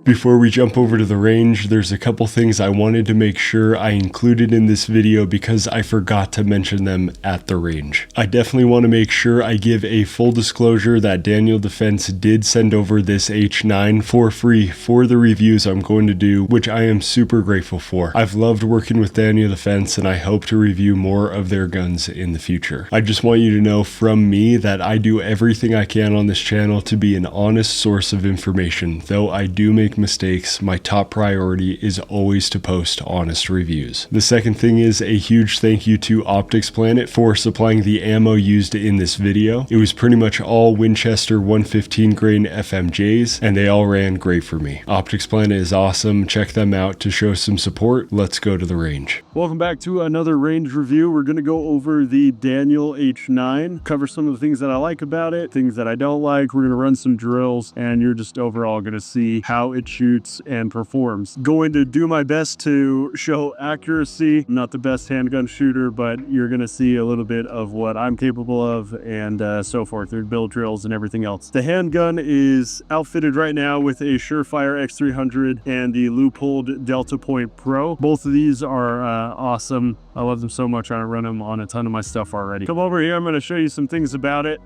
Before we jump over to the range, there's a couple things I wanted to make sure I included in this video because I forgot to mention them at the range. I definitely want to make sure I give a full disclosure that Daniel Defense did send over this H9 for free for the reviews I'm going to do, which I am super grateful for. I've loved working with Daniel Defense and I hope to review more of their guns in the future. I just want you to know from me that I do everything I can on this channel to be an honest source of information. Though I do make mistakes, my top priority is always to post honest reviews. The second thing is a huge thank you to Optics Planet for supplying the ammo used in this video. It was pretty much all Winchester 115 grain FMJs and they all ran great for me. Optics Planet is awesome. Check them out to show some support. Let's go to the range. Welcome back to another range review. We're going to go over the Daniel H9, cover some of the things that I like about it, things that I don't like. We're going to run some drills and you're just overall going to see how it shoots and performs. Going to do my best to show accuracy. I'm not the best handgun shooter, but you're going to see a little bit of what I'm capable of and so forth. There's build drills and everything else. The handgun is outfitted right now with a Surefire X300 and the Leupold Delta Point Pro. Both of these are awesome. I love them so much. I run them on a ton of my stuff already. Come over here. I'm going to show you some things about it.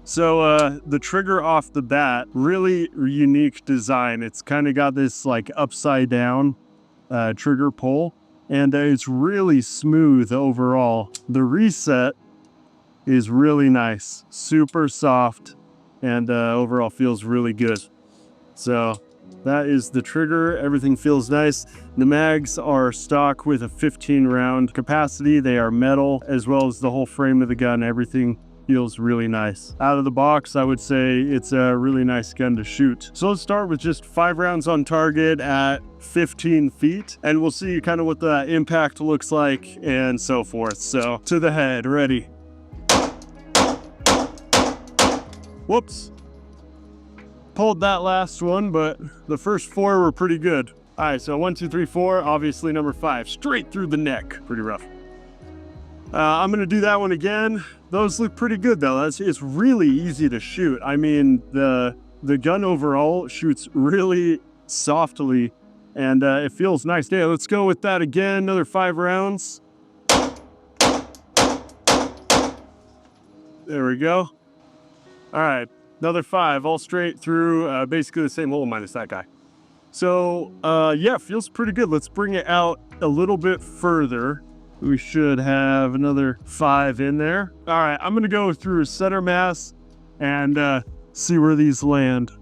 So the trigger off the bat, really unique design. It's kind of got this like upside down trigger pull and it's really smooth overall. The reset is really nice, super soft, and overall feels really good. So that is the trigger. Everything feels nice. The mags are stock with a 15 round capacity. They are metal, as well as the whole frame of the gun. Everything feels really nice. Out of the box, I would say it's a really nice gun to shoot. So let's start with just 5 rounds on target at 15 feet, and we'll see kind of what the impact looks like and so forth. So to the head, ready. Whoops. Pulled that last one, but the first 4 were pretty good. All right, so 1, 2, 3, 4, obviously number 5, straight through the neck. Pretty rough. I'm gonna do that one again. Those look pretty good though. It's really easy to shoot. I mean, the gun overall shoots really softly and it feels nice. Yeah, let's go with that again. Another 5 rounds. There we go. All right, another 5, all straight through, basically the same hole minus that guy. So yeah, feels pretty good. Let's bring it out a little bit further. We should have another 5 in there. All right, I'm gonna go through center mass and see where these land.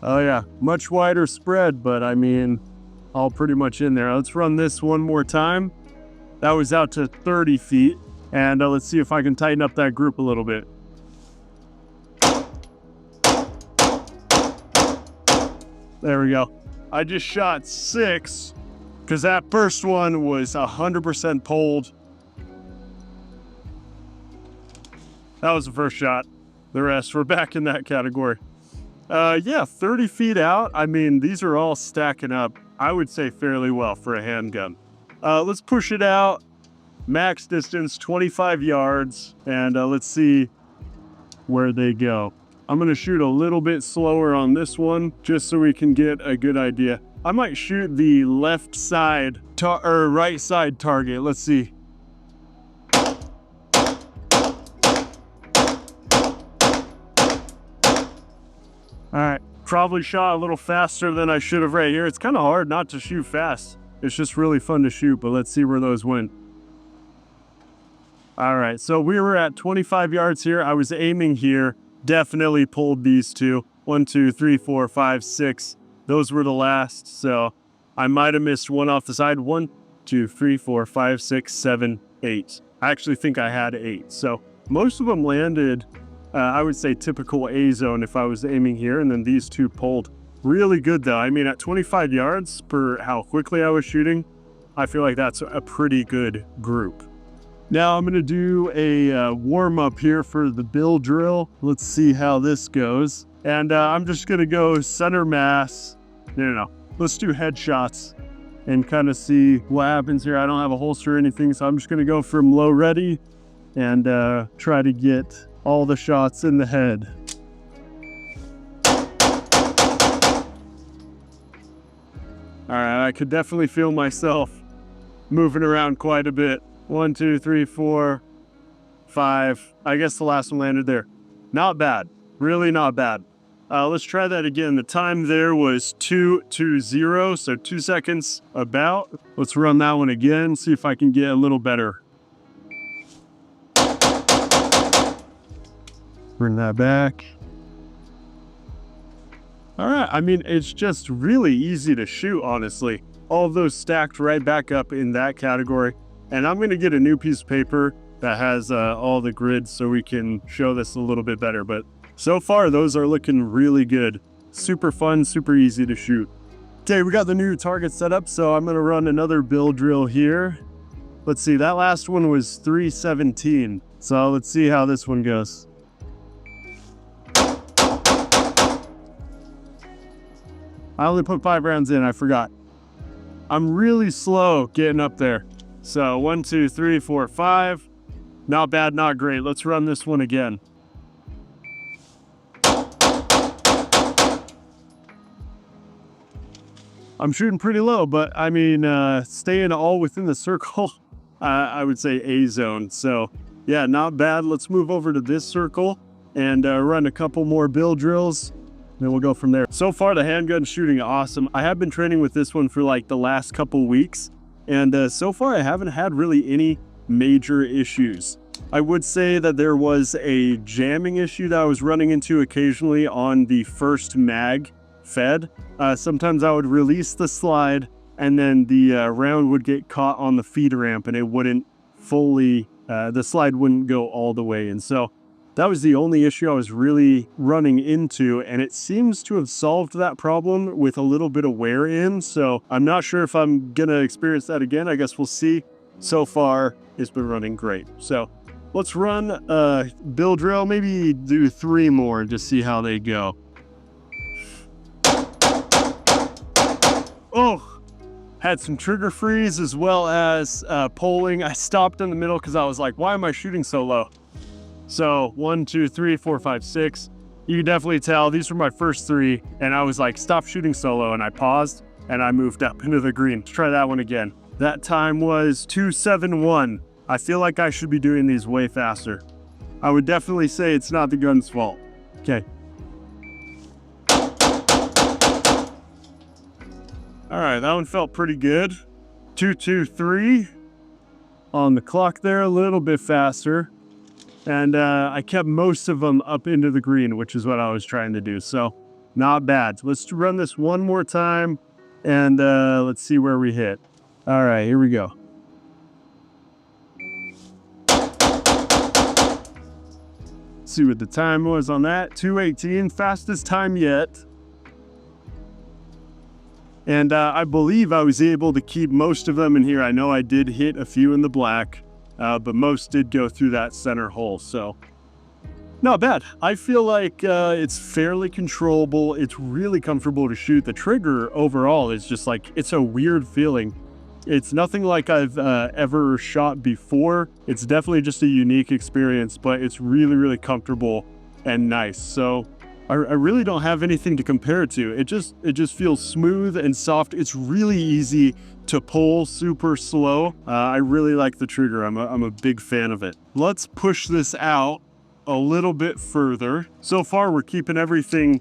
Oh yeah, much wider spread, but I mean, all pretty much in there. Let's run this one more time. That was out to 30 feet. And let's see if I can tighten up that group a little bit. There we go. I just shot 6 because that first one was 100% pulled. That was the first shot. The rest were back in that category. Yeah, 30 feet out. I mean, these are all stacking up, I would say, fairly well for a handgun. Let's push it out. Max distance, 25 yards. And let's see where they go. I'm gonna shoot a little bit slower on this one, just so we can get a good idea. I might shoot the left side, or right side target. Let's see. All right, probably shot a little faster than I should have right here. It's kind of hard not to shoot fast. It's just really fun to shoot, but let's see where those went. All right, so we were at 25 yards here. I was aiming here. Definitely pulled these 2. 1, 2, 3, 4, 5, 6. Those were the last, so I might have missed one off the side. 1, 2, 3, 4, 5, 6, 7, 8. I actually think I had 8. So most of them landed, I would say typical A zone if I was aiming here, and then these 2 pulled. Really good though. I mean, at 25 yards per how quickly I was shooting, I feel like that's a pretty good group. Now I'm gonna do a warm up here for the build drill. Let's see how this goes. And I'm just gonna go center mass. No. Let's do headshots and kind of see what happens here. I don't have a holster or anything, so I'm just gonna go from low ready and try to get all the shots in the head. All right, I could definitely feel myself moving around quite a bit. 1, 2, 3, 4, 5. I guess the last one landed there. Not bad, really not bad. Let's try that again. The time there was 2:20, so 2 seconds about. Let's run that one again, see if I can get a little better. Bring that back. All right, I mean, it's just really easy to shoot, honestly. All of those stacked right back up in that category. And I'm gonna get a new piece of paper that has all the grids so we can show this a little bit better. But so far, those are looking really good. Super fun, super easy to shoot. Okay, we got the new target set up, so I'm gonna run another bill drill here. Let's see, that last one was 317. So let's see how this one goes. I only put 5 rounds in, I forgot. I'm really slow getting up there. So 1, 2, 3, 4, 5. Not bad, not great. Let's run this one again. I'm shooting pretty low, but I mean, staying all within the circle, I would say A zone. So yeah, not bad. Let's move over to this circle and run a couple more bill drills. Then we'll go from there. So far, the handgun's shooting awesome. I have been training with this one for like the last couple weeks. And so far, I haven't had really any major issues. I would say that there was a jamming issue that I was running into occasionally on the first mag fed. Sometimes I would release the slide and then the round would get caught on the feed ramp and it wouldn't fully, the slide wouldn't go all the way. And so that was the only issue I was really running into, and it seems to have solved that problem with a little bit of wear in, so I'm not sure if I'm gonna experience that again. I guess we'll see. So far, it's been running great. So let's run a bill drill, maybe do 3 more and just see how they go. Oh, had some trigger freeze as well as polling. I stopped in the middle because I was like, why am I shooting so low? So 1, 2, 3, 4, 5, 6. You can definitely tell these were my first 3, and I was like, stop shooting solo, and I paused and I moved up into the green. Let's try that one again. That time was 271. I feel like I should be doing these way faster. I would definitely say it's not the gun's fault. Okay. All right, that one felt pretty good. 223 on the clock there, a little bit faster. And I kept most of them up into the green, which is what I was trying to do. So not bad. Let's run this one more time and let's see where we hit. All right, here we go. See what the time was on that. 2:18, fastest time yet. And I believe I was able to keep most of them in here. I know I did hit a few in the black. But most did go through that center hole, so not bad. I feel like it's fairly controllable. It's really comfortable to shoot. The trigger overall is just like, it's a weird feeling. It's nothing like I've ever shot before. It's definitely just a unique experience, but it's really, really comfortable and nice. So I really don't have anything to compare it to. It just feels smooth and soft. It's really easy to pull, super slow. I really like the trigger. I'm a big fan of it. Let's push this out a little bit further. So far, we're keeping everything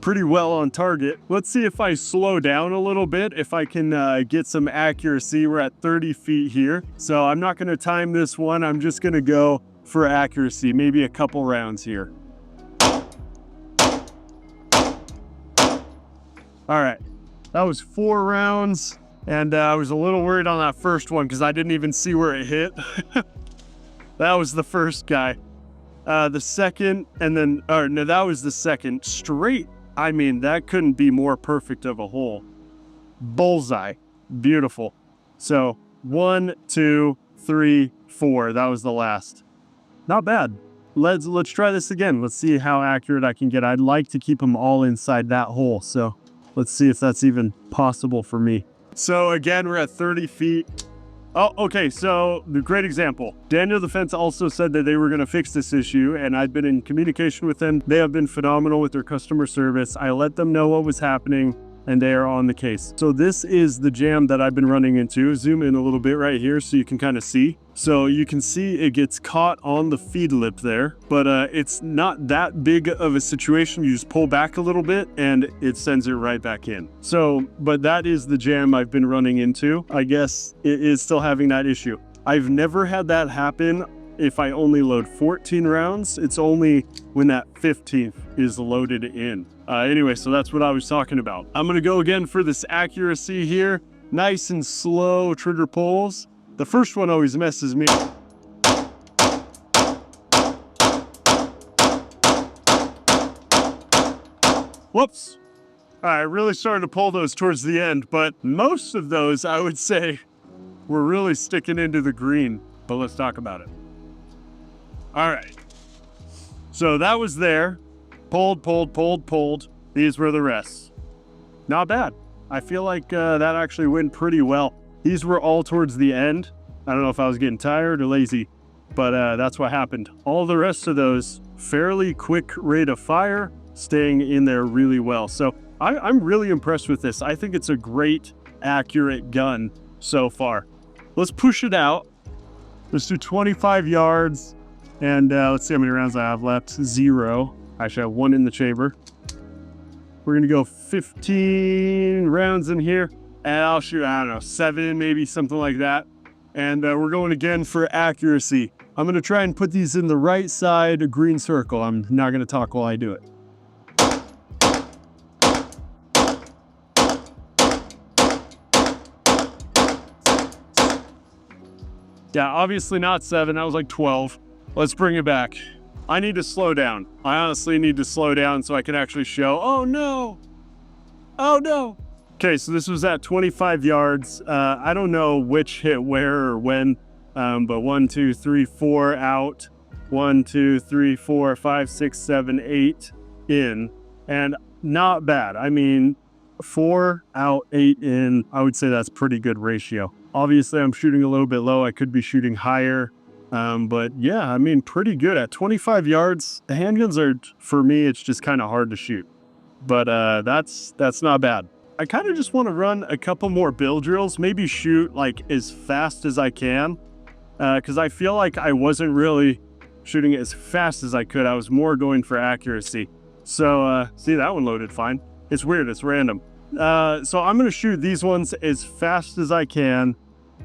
pretty well on target. Let's see if I slow down a little bit, if I can get some accuracy. We're at 30 feet here. So I'm not gonna time this one. I'm just gonna go for accuracy, maybe a couple rounds here. All right, that was 4 rounds. And I was a little worried on that first one because I didn't even see where it hit. That was the first guy. The second, and then, no, that was the second. Straight, I mean, that couldn't be more perfect of a hole. Bullseye, beautiful. So 1, 2, 3, 4, that was the last. Not bad. Let's try this again. Let's see how accurate I can get. I'd like to keep them all inside that hole. So let's see if that's even possible for me. So again, we're at 30 feet. Oh, okay, so the great example. Daniel Defense also said that they were going to fix this issue, and I've been in communication with them. They have been phenomenal with their customer service. I let them know what was happening, and they are on the case. So this is the jam that I've been running into. Zoom in a little bit right here so you can kind of see. So you can see it gets caught on the feed lip there, but it's not that big of a situation. You just pull back a little bit and it sends it right back in. So, but that is the jam I've been running into. I guess it is still having that issue. I've never had that happen if I only load 14 rounds. It's only when that 15th is loaded in. Anyway, so that's what I was talking about. I'm gonna go again for this accuracy here. Nice and slow trigger pulls. The first one always messes me up. Whoops. I really started to pull those towards the end, but most of those, I would say, were really sticking into the green. But let's talk about it. All right. So that was there. Pulled, pulled, pulled, pulled. These were the rests. Not bad. I feel like that actually went pretty well. These were all towards the end. I don't know if I was getting tired or lazy, but that's what happened. All the rest of those, fairly quick rate of fire, staying in there really well. So I'm really impressed with this. I think it's a great, accurate gun so far. Let's push it out. Let's do 25 yards. And let's see how many rounds I have left. 0. I should have 1 in the chamber. We're going to go 15 rounds in here. And I'll shoot, I don't know, 7, maybe something like that. And we're going again for accuracy. I'm going to try and put these in the right side green circle. I'm not going to talk while I do it. Yeah, obviously not 7. That was like 12. Let's bring it back. I need to slow down. I honestly need to slow down so I can actually show. Oh no! Oh no! Okay, so this was at 25 yards. I don't know which hit where or when, but 1, 2, 3, 4 out. 1, 2, 3, 4, 5, 6, 7, 8 in. And not bad. I mean, 4 out, 8 in. I would say that's pretty good ratio. Obviously, I'm shooting a little bit low. I could be shooting higher. But yeah, I mean, pretty good. At 25 yards, the handguns are, for me, it's just kind of hard to shoot. But that's not bad. I kind of just want to run a couple more bill drills, maybe shoot like as fast as I can. Because I feel like I wasn't really shooting as fast as I could. I was more going for accuracy. So, see, that one loaded fine. It's weird, it's random. So I'm going to shoot these ones as fast as I can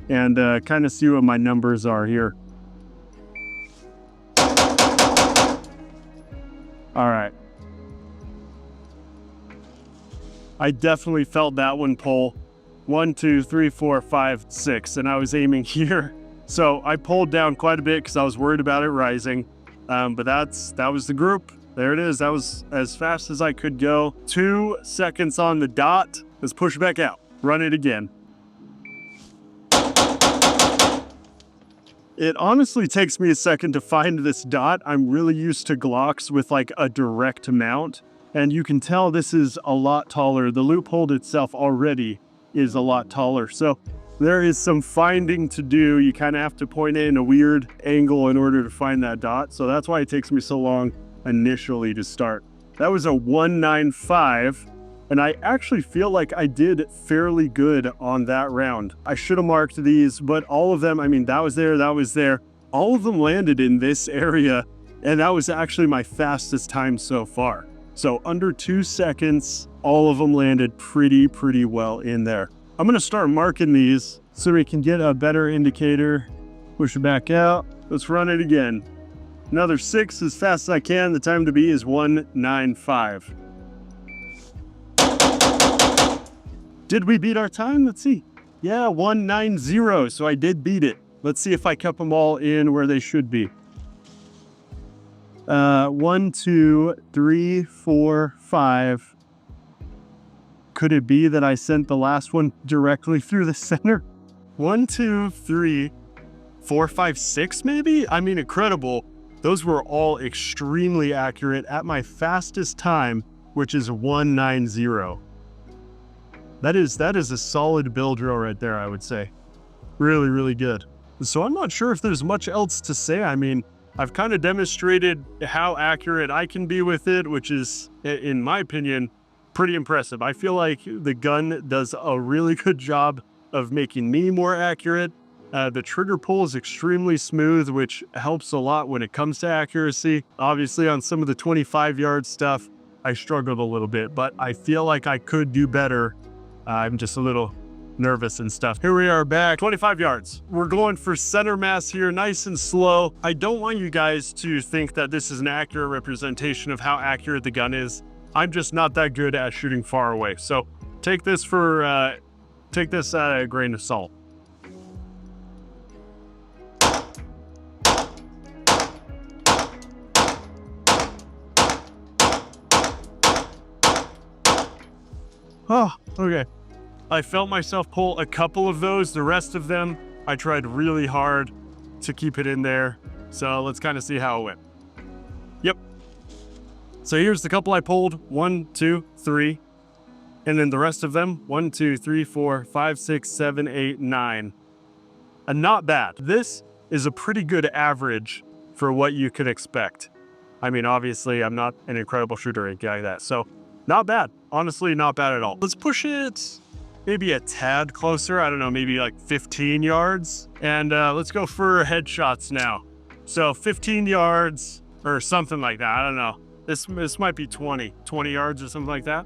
and kind of see what my numbers are here. All right. I definitely felt that one pull. 1, 2, 3, 4, 5, 6, and I was aiming here. So I pulled down quite a bit because I was worried about it rising. But that was the group. There it is. That was as fast as I could go. 2 seconds on the dot. Let's push back out. Run it again. It honestly takes me a second to find this dot. I'm really used to Glocks with like a direct mount. And you can tell this is a lot taller. The loophole itself already is a lot taller. So there is some finding to do. You kind of have to point it in a weird angle in order to find that dot. So that's why it takes me so long initially to start. That was a 195. And I actually feel like I did fairly good on that round. I should have marked these, but all of them, I mean, that was there. All of them landed in this area. And that was actually my fastest time so far. So under 2 seconds, all of them landed pretty well in there. I'm gonna start marking these so we can get a better indicator. Push it back out. Let's run it again. Another 6 as fast as I can. The time to be is 195. Did we beat our time? Let's see. Yeah, 190. So I did beat it. Let's see if I kept them all in where they should be. 1, 2, 3, 4, 5. Could it be that I sent the last one directly through the center? 1, 2, 3, 4, 5, 6 maybe? I mean, incredible. Those were all extremely accurate at my fastest time, which is 190. That is a solid bill drill right there, I would say. Really, really good. So I'm not sure if there's much else to say. I mean, I've kind of demonstrated how accurate I can be with it, which is, in my opinion, pretty impressive. I feel like the gun does a really good job of making me more accurate. The trigger pull is extremely smooth, which helps a lot when it comes to accuracy. Obviously, on some of the 25-yard stuff, I struggled a little bit, but I feel like I could do better. I'm just a little nervous and stuff. Here we are back, 25 yards. We're going for center mass here, nice and slow. I don't want you guys to think that this is an accurate representation of how accurate the gun is. I'm just not that good at shooting far away. So take this at a grain of salt. Oh, okay. I felt myself pull a couple of those. The rest of them, I tried really hard to keep it in there. So let's kind of see how it went. Yep. So here's the couple I pulled. 1, 2, 3. And then the rest of them, 1, 2, 3, 4, 5, 6, 7, 8, 9. And not bad. This is a pretty good average for what you could expect. I mean, obviously, I'm not an incredible shooter or anything like that. So not bad. Honestly, not bad at all. Let's push it maybe a tad closer. I don't know, maybe like 15 yards. And let's go for headshots now. So 15 yards or something like that. I don't know. This might be 20 yards or something like that.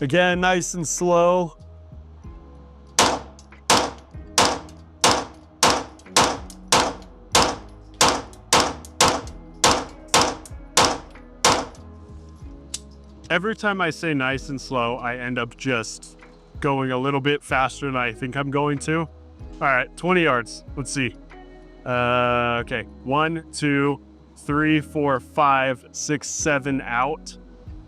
Again, nice and slow. Every time I say nice and slow, I end up just going a little bit faster than I think I'm going to. All right, 20 yards. Let's see. Okay, 1, 2, 3, 4, 5, 6, 7 out.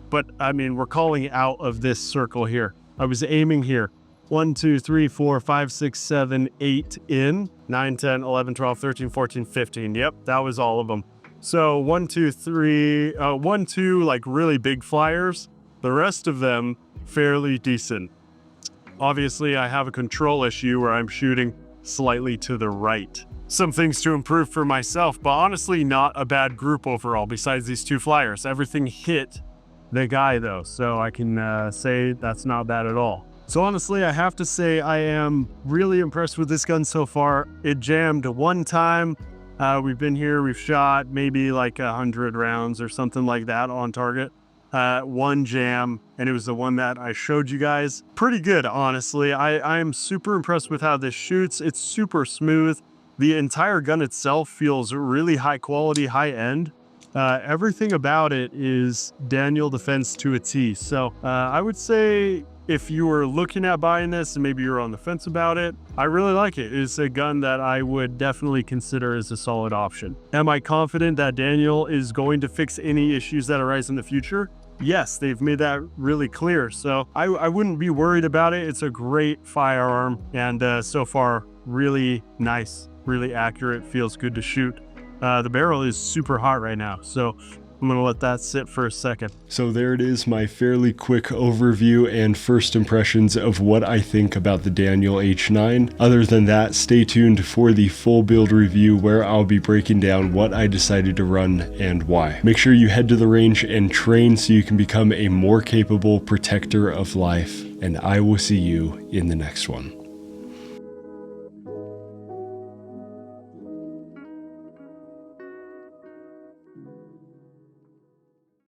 But I mean, we're calling out of this circle here. I was aiming here. 1, 2, 3, 4, 5, 6, 7, 8 in. 9, 10, 11, 12, 13, 14, 15. Yep, that was all of them. So 1, 2, 3, 1, 2 like really big flyers. The rest of them fairly decent. Obviously, I have a control issue where I'm shooting slightly to the right. Some things to improve for myself, but honestly not a bad group overall besides these 2 flyers. Everything hit the guy though, so I can say that's not bad at all. So honestly, I have to say I am really impressed with this gun so far. It jammed one time. We've been here, we've shot maybe like 100 rounds or something like that on target. One jam, and it was the one that I showed you guys. Pretty good, honestly. I am super impressed with how this shoots. It's super smooth. The entire gun itself feels really high quality, high end. Everything about it is Daniel Defense to a T. So I would say if you were looking at buying this and maybe you're on the fence about it, I really like it. It's a gun that I would definitely consider as a solid option. Am I confident that Daniel is going to fix any issues that arise in the future? Yes, they've made that really clear. So I wouldn't be worried about it. It's a great firearm and so far really nice, really accurate, feels good to shoot. The barrel is super hot right now, so I'm gonna let that sit for a second. So there it is, my fairly quick overview and first impressions of what I think about the Daniel H9. Other than that, stay tuned for the full build review where I'll be breaking down what I decided to run and why. Make sure you head to the range and train so you can become a more capable protector of life, and I will see you in the next one.